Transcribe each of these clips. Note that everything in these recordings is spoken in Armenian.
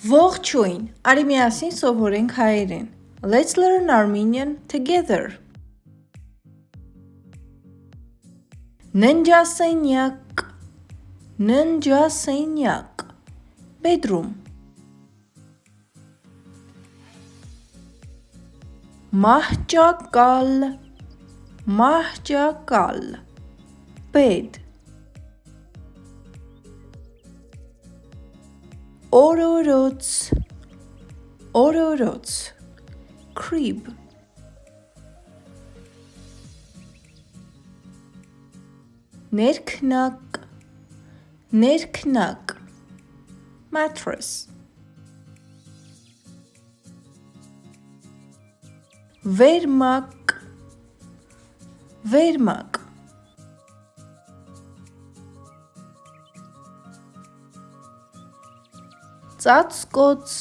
Ողջույն, արի միասին սովորենք հայերեն. Let's learn Armenian together. Ննջասենյակ, ննջասենյակ, bedroom. Մահճակալ, մահճակալ, bed. Օրորոց, օրորոց, crib. Ներքնակ, ներքնակ, mattress. Վերմակ, վերմակ. Ծածկոց,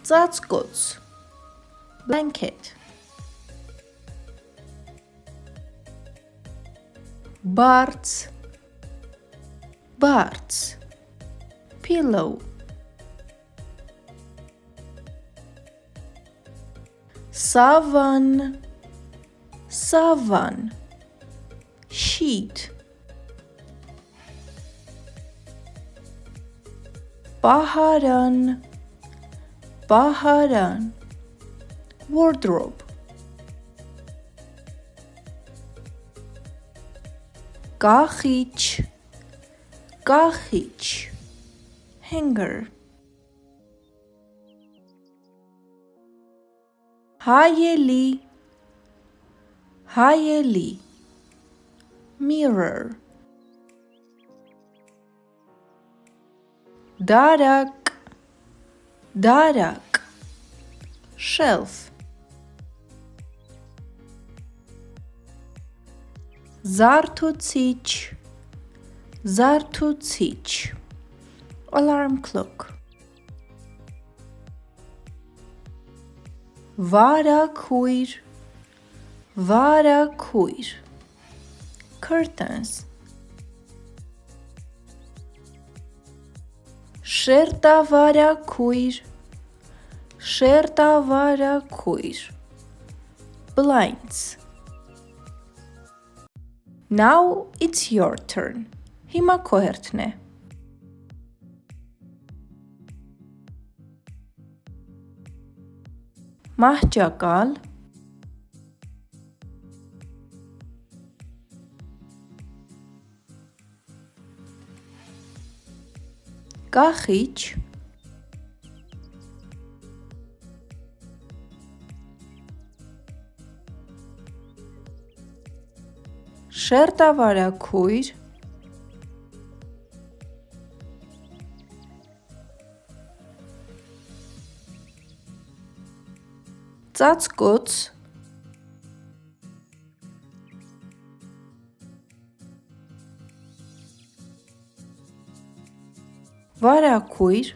ծածկոց, blanket. Բարձ, բարձ, pillow. Սավան, սավան, sheet. Պահարան, պահարան, wardrobe. Կախիչ, կախիչ, hanger. Հայելի, հայելի, mirror. Դարակ, դարակ, shelf. Զարթուցիչ, զարթուցիչ, alarm clock. Վարագույր, վարագույր, curtains. Շերտավարագույր, շերտավարագույր, blinds. Now it's your turn. Հիմա քո հերթն է. Մահճակալ, կախիչ, շերտավարագույր, ծածկոց, վարագույր,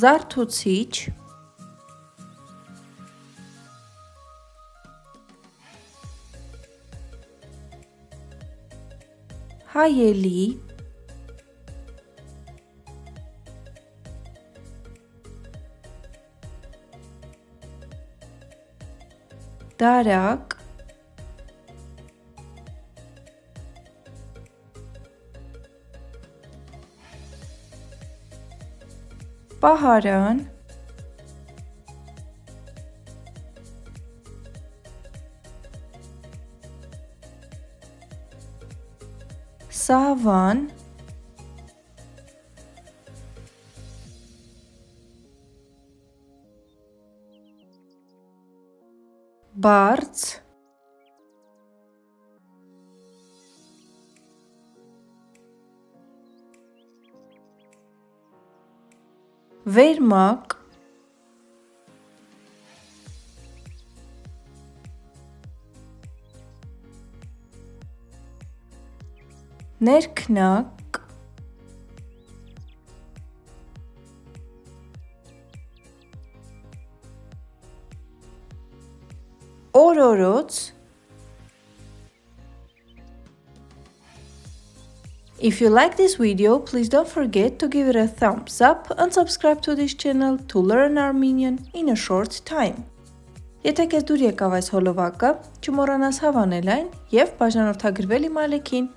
զարթուցիչ, հայելի, դարակ, պահարան, սավան, բարձ, վերմակ, ներքնակ, օրորոց, If you like this video, please don't forget to give it a thumbs up and subscribe to this channel to learn Armenian in a short time. Եթե քեզ դուր եկավ այս հոլովակը, չմոռանաս հավանել այն եւ բաժանորդագրվել իմ ալիքին։